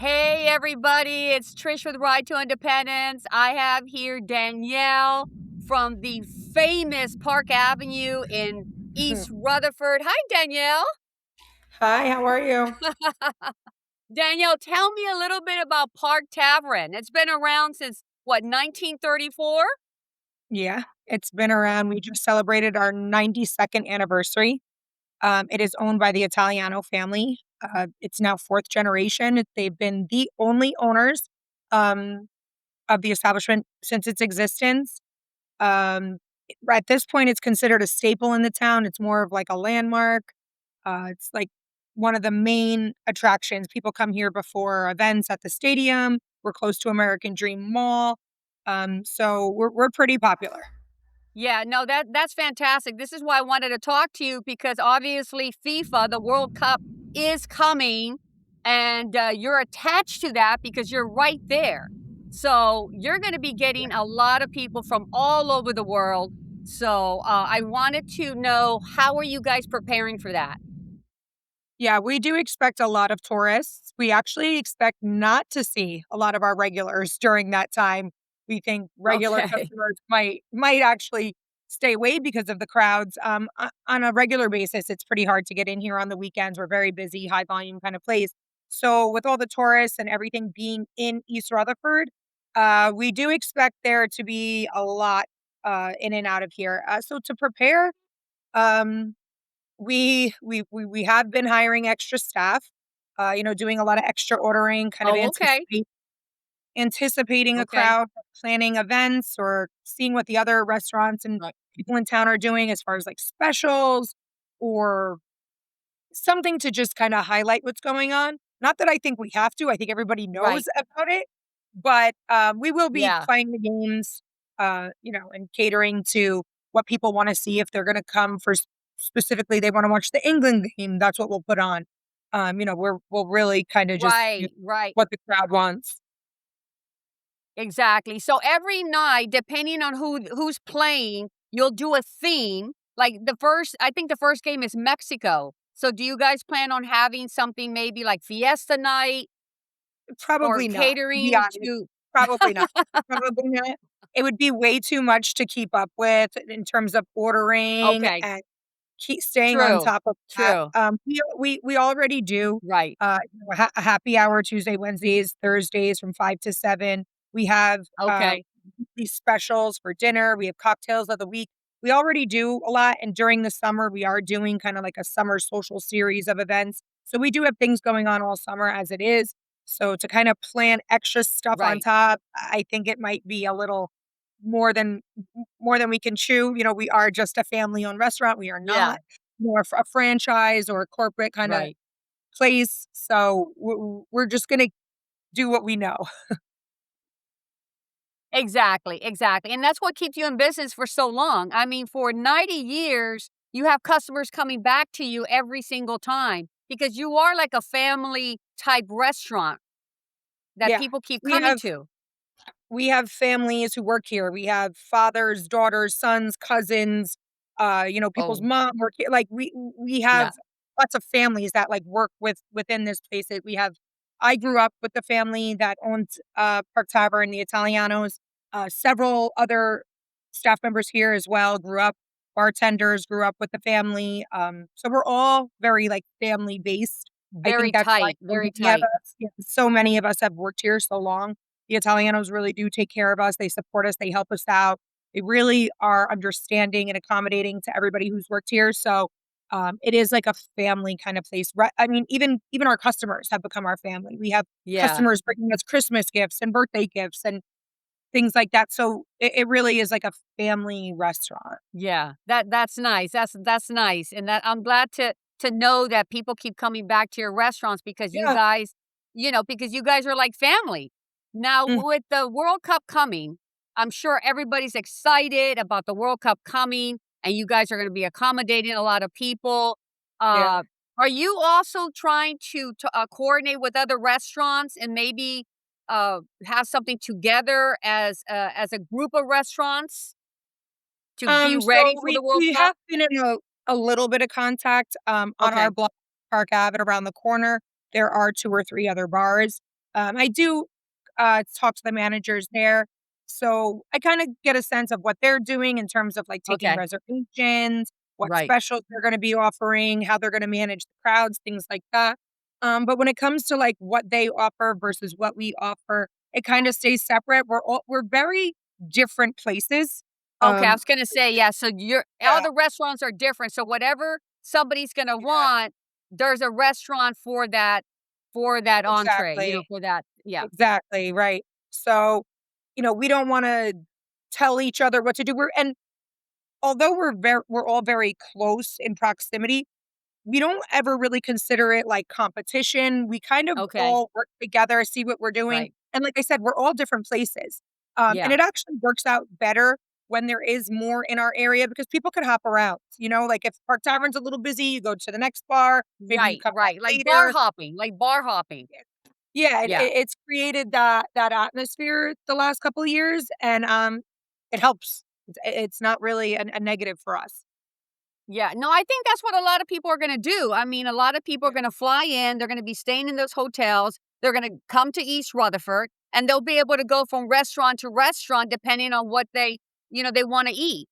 Hey everybody, it's Trish with Ride to Independence. I have here Danielle from the famous Park Avenue in East Rutherford. Hi Danielle. Hi, how are you? Danielle, tell me a little bit about Park Tavern. It's been around since what, 1934? Yeah, it's been around. We just celebrated our 92nd anniversary. It is owned by the Italiano family. It's now fourth generation. They've been the only owners um, of the establishment since its existence. Um, at this point, it's considered a staple in the town. It's more of like a landmark. It's like one of the main attractions. People come here before events at the stadium. We're close to American Dream Mall. So we're pretty popular. Yeah, no, that's fantastic. This is why I wanted to talk to you because obviously FIFA, the World Cup, is coming, and you're attached to that because you're right there. So you're going to be getting a lot of people from all over the world. So I wanted to know, how are you guys preparing for that? Yeah, we do expect a lot of tourists. We actually expect not to see a lot of our regulars during that time. We think regular Okay. customers might actually stay away because of the crowds. On a regular basis, it's pretty hard to get in here on the weekends. We're very busy, high volume kind of place. So with all the tourists and everything being in East Rutherford, we do expect there to be a lot in and out of here. So to prepare, um, we have been hiring extra staff, doing a lot of extra ordering, kind of Oh, okay. anticipating a Okay. crowd, planning events, or seeing what the other restaurants and Right. people in town are doing as far as, like, specials or something to just kinda highlight what's going on. Not that I think we have to, I think everybody knows Right. about it, but, we will be Yeah. playing the games, and catering to what people wanna see if they're gonna come for specifically, they wanna watch the England game, that's what we'll put on. We'll really kinda just do Right. Right. what the crowd wants. Exactly. So every night, depending on who's playing, you'll do a theme. Like I think the first game is Mexico. So do you guys plan on having something maybe like fiesta night or Probably not, to be catering honest. to? Probably not. Probably not. It would be way too much to keep up with in terms of ordering Okay, and keep staying on true, top of that. true. We already do, Right. a happy hour Tuesday, Wednesdays, Thursdays from 5 to 7. We have, Okay. these specials for dinner. We have cocktails of the week. We already do a lot, and during the summer, we are doing kinda like a summer social series of events. So we do have things going on all summer as it is. So to kinda plan extra stuff on Right. top, I think it might be a little more than more than we can chew. We are just a family-owned restaurant. We are Yeah. not more of a franchise or a corporate kinda Right. place. So we're just gonna do what we know. Exactly. Exactly. And that's what keeps you in business for so long. I mean, for 90 years, you have customers coming back to you every single time because you are like a family type restaurant that Yeah. people keep We coming have to. we have families who work here. We have fathers, daughters, sons, cousins, people's Oh, mom work here. Like, we have yeah. lots of families that, like, work within this place that we have. I grew up with the family that owns, Park Tavern, the Italianos. Several other staff members here as well grew up bartenders, grew up with the family. So we're all very, like, family based. I Very think that's why tight, very tight. so many of us have worked here so long. The Italianos really do take care of us. They support us. They help us out. They really are understanding and accommodating to everybody who's worked here. So it is like a family kind of place. I mean, even our customers have become our family. We have Yeah. customers bringing us Christmas gifts and birthday gifts and things like that. So it really is like a family restaurant. Yeah. That's nice. That's nice. And that I'm glad to know that people keep coming back to your restaurants because Yeah. because you guys are like family. Now Mm, with the World Cup coming, I'm sure everybody's excited about the World Cup coming and you guys are going to be accommodating a lot of people. yeah. Uh are you also trying to coordinate with other restaurants and maybe have something together as a group of restaurants to be ready So for the World we Cup? have been in a little bit of contact, on our Okay. block, Park Ave, around the corner. There are 2 or 3 other bars. I do talk to the managers there. So I kind of get a sense of what they're doing in terms of like taking Okay. reservations, what Right. specials they're going to be offering, how they're going to manage the crowds, things like that. But when it comes to like what they offer versus what we offer, it kind of stays separate. We're very different places. Okay, I Um, was gonna say, yeah, so you're all yeah, the restaurants are different, so whatever somebody's gonna yeah, want, there's a restaurant for that entree, exactly. for that yeah. Exactly, right. So, we don't wanna tell each other what to do. And although we're all very close in proximity, we don't ever really consider it like competition. We kind of Okay, all work together, see what we're doing. right. And like I said, we're all different places. And Yeah. it actually works out better when there is more in our area because people could hop around. Like if Park Tavern's a little busy, you go to the next bar, maybe you Right, come back right, later. like bar hopping. Yeah, Yeah. it's created that atmosphere the last couple of years, and, it helps. It's not really a negative for us. Yeah, no, I think that's what a lot of people are gonna do. I mean, a lot of people are Yeah. gonna fly in, they're gonna be staying in those hotels, they're gonna come to East Rutherford, and they'll be able to go from restaurant to restaurant depending on what they wanna eat.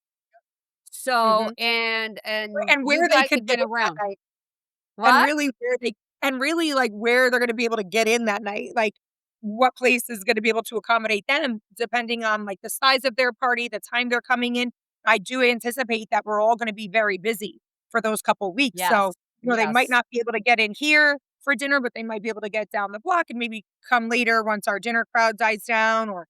So, Mhm. and And you where they guys could have get been in that around. night. And What? really where they and really, like, where they're gonna be able to get in that night, like, what place is gonna be able to accommodate them depending on, like, the size of their party, the time they're coming in. I do anticipate that we're all gonna be very busy for those couple weeks, so, Yes. they might Yes. not be able to get in here for dinner, but they might be able to get down the block and maybe come later once our dinner crowd dies down or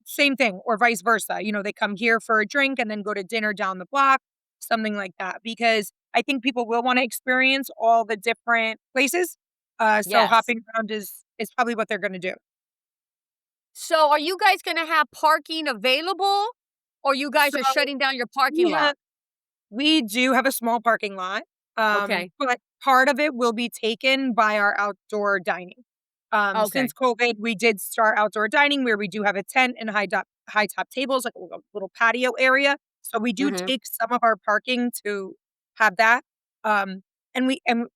same thing or vice versa, they come here for a drink and then go to dinner down the block, something like that, because I think people will wanna experience all the different places, so Yes. hopping around is probably what they're gonna do. So, are you guys gonna have parking available, or you guys So, are shutting down your parking we have lot? we do have a small parking lot, Okay. but part of it will be taken by our outdoor dining. Since Okay. COVID, we did start outdoor dining where we do have a tent and high top tables, like a little patio area. So we do Mhm. take some of our parking to have that. Um, and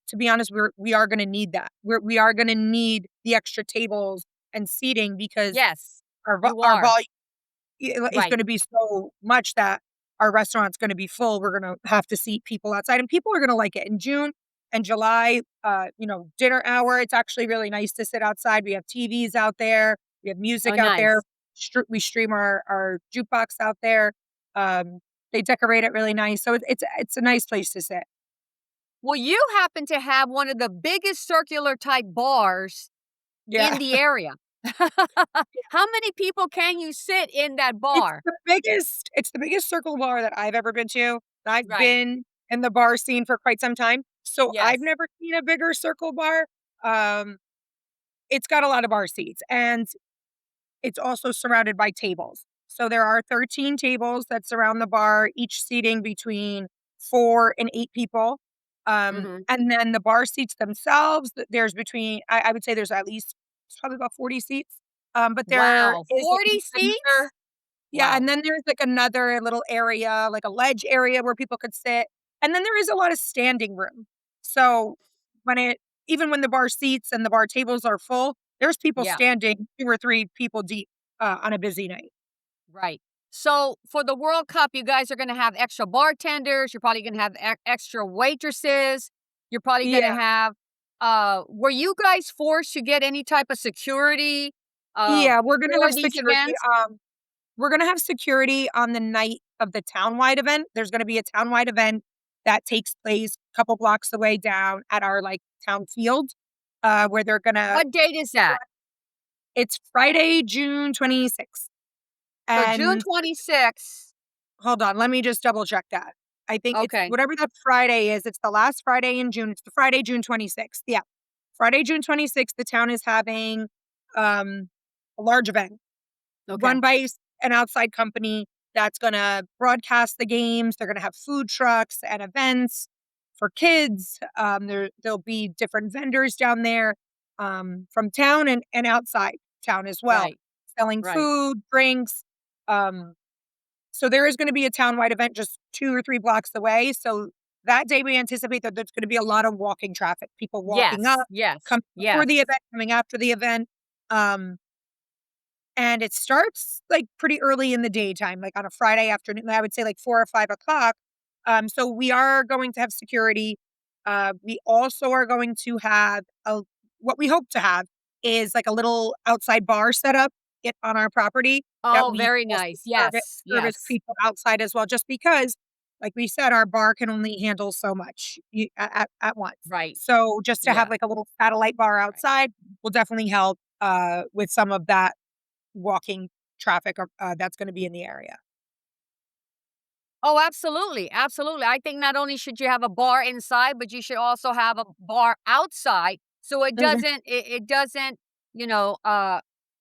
to be honest, we are going to need that. We are going to need the extra tables and seating because Yes. You our are. volume is Right. gonna be so much that our restaurant's gonna be full, we're gonna have to seat people outside, and people are gonna like it. In June and July, dinner hour, it's actually really nice to sit outside. We have TVs out there, we have Oh, music out there, nice. we stream our jukebox out there. Um, they decorate it really nice, so it's a nice place to sit. Well, you happen to have one of the biggest circular type bars Yeah. in the area. How many people can you sit in that It's bar? the biggest circle bar that I've ever been to. I've Right. been in the bar scene for quite some time, so I've Yes. never seen a bigger circle bar. Um, it's got a lot of bar seats, and it's also surrounded by tables. So there are 13 tables that surround the bar, each seating between 4 and 8 people. Mhm. And then the bar seats themselves, there's between I would say there's at least it's probably about 40 seats. But there Wow, is 40 another seats? yeah, and Wow. then there's, like, another little area, like a ledge area where people could sit, and then there is a lot of standing room. So, when it even when the bar seats and the bar tables are full, there's people Yeah, standing 2 or 3 people deep, on a busy night. right. So, for the World Cup, you guys are gonna have extra bartenders, you're probably gonna have extra waitresses, you're probably gonna Yeah. have were you guys forced to get any type of security, Yeah, we're gonna for have these security, events? we're gonna have security on the night of the townwide event. There's gonna be a townwide event that takes place a couple blocks away down at our, like, town field, where they're gonna What date is that? it's Friday, June 26th. So, June And 26th. hold on, let me just double check that. I think it's Okay, whatever that Friday is, it's the last Friday in June. It's the Friday, June 26th. Yeah. Friday, June 26th, the town is having um, a large event okay, run by an outside company that's going to broadcast the games. They're going to have food trucks and events for kids. There'll be different vendors down there from town and outside town as well, right, selling right. food, drinks. Um, so there is gonna be a townwide event just 2 or 3 blocks away, so that day we anticipate that there's gonna be a lot of walking traffic, people walking up, Yes, yes, coming before the yes. event, coming after the event. Um, and it starts, like, pretty early in the daytime, like, on a Friday afternoon, I would say, like, 4 or 5 o'clock. So we are going to have security. We also are going to have a what we hope to have is, like, a little outside bar set up on our property that Oh, we very also nice. service Yes, service yes. people outside as well, just because, like we said, our bar can only handle so much at once. Right. So just to have, Yeah. like, a little satellite bar Right. outside will definitely help, with some of that walking traffic, that's gonna be in the area. Oh, absolutely, absolutely. I think not only should you have a bar inside, but you should also have a bar outside so Mhm. it doesn't, you know,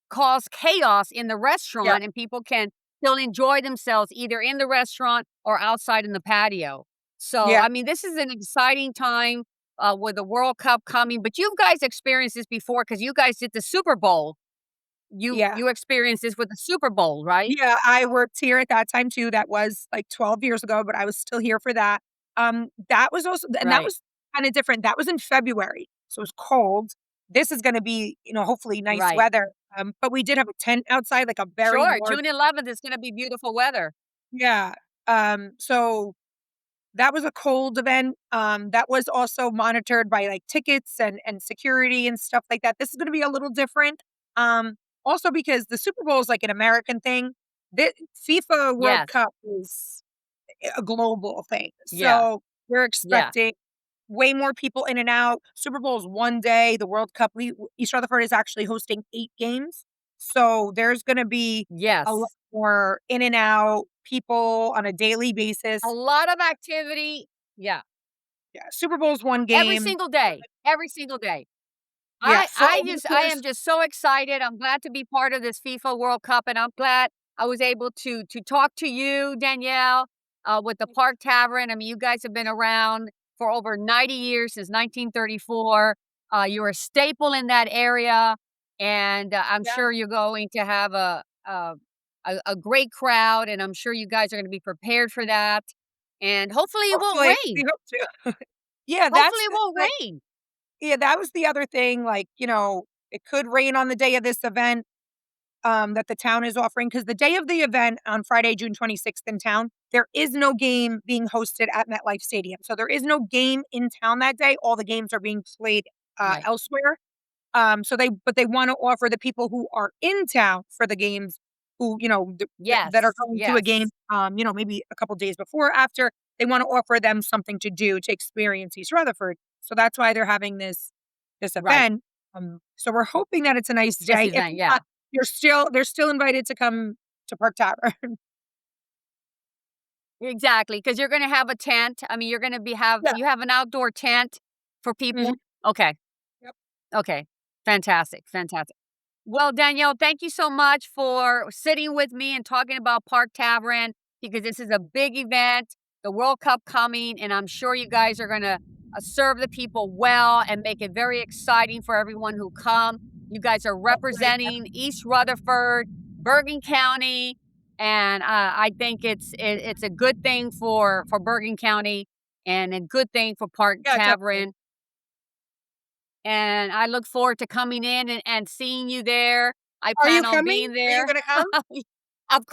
cause chaos in the Yeah, restaurant and people can still enjoy themselves either in the restaurant or outside in the patio. So, yeah, I mean, this is an exciting time with the World Cup coming, but you guys experienced this before because you guys did the Super Bowl. yeah. You experienced this with the Super Bowl, right? Yeah, I worked here at that time too. That was, like, 12 years ago, but I was still here for that. That was also and that Right, was kinda different. That was in February, so it was cold. This is gonna be, hopefully nice right. weather, but we did have a tent outside, like a very Sure, large. June 11th is gonna be beautiful weather. Yeah, so that was a cold event, that was also monitored by, like, tickets and security and stuff like that. This is gonna be a little different, also because the Super Bowl is, like, an American thing. The FIFA World Yes. Cup is a global thing, Yeah. so we're Yeah. expecting way more people in and out. Super Bowl is one day, the World Cup, East Rutherford is actually hosting 8 games, so there's gonna be a lot Yes. more in and out people on a daily basis. A lot of activity. Yeah. Yeah, Super Bowl's one Every game. single day. Every single day. Yeah, for I over the just I course. am just so excited. I'm glad to be part of this FIFA World Cup, and I'm glad I was able to talk to you, Danielle, with the Park Tavern. I mean, you guys have been around for over 90 years, since 1934. You're a staple in that area, and I'm Yeah, sure you're going to have a great crowd, and I'm sure you guys are going to be prepared for that. And hopefully, it won't hopefully, we rain. hope to. Yeah, Hopefully, that's it won't rain. yeah, that was the other thing, like, it could rain on the day of this event, that the town is offering because the day of the event on Friday, June 26th in town, there is no game being hosted at MetLife Stadium, so there is no game in town that day, all the games are being played, Right. elsewhere. So they wanna offer the people who are in town for the games, who, that are Yes. going to a game, Yes. maybe a couple days before or after, they wanna offer them something to do to experience East Rutherford. So that's why they're having this Right. event. So we're hoping that it's a nice This day. If event. Yeah. not, they're still invited to come to Park Tavern. Exactly, because 'cause you're gonna have a tent. I mean, you're gonna be have Yeah. you have an outdoor tent for Mhm. people? Okay, Yep. okay. Fantastic, fantastic. Well, Danielle, thank you so much for sitting with me and talking about Park Tavern because this is a big event, the World Cup coming, and I'm sure you guys are gonna serve the people well and make it very exciting for everyone who come. You guys are Hopefully, representing East Rutherford, Bergen County, and I think it's a good thing for Bergen County and a good thing for Park yeah, definitely. Tavern, and I look forward to coming in and seeing you there. I Are you plan on coming? being Are you there. gonna come? Of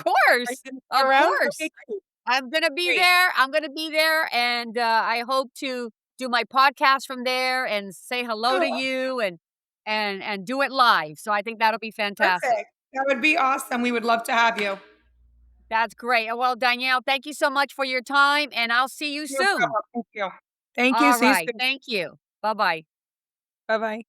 Are you course, gonna be of around? course. Okay, great, I'm gonna be great. there. I'm gonna be there, and I hope to do my podcast from there and say hello to Oh, you and do it live. So I think that'll be fantastic. perfect. That would be awesome. We would love to have you. That's great. Well, Danielle, thank you so much for your time, and I'll see you No soon. problem. Thank you. Thank you. All See you right. soon. Thank you. Bye bye. Bye-bye.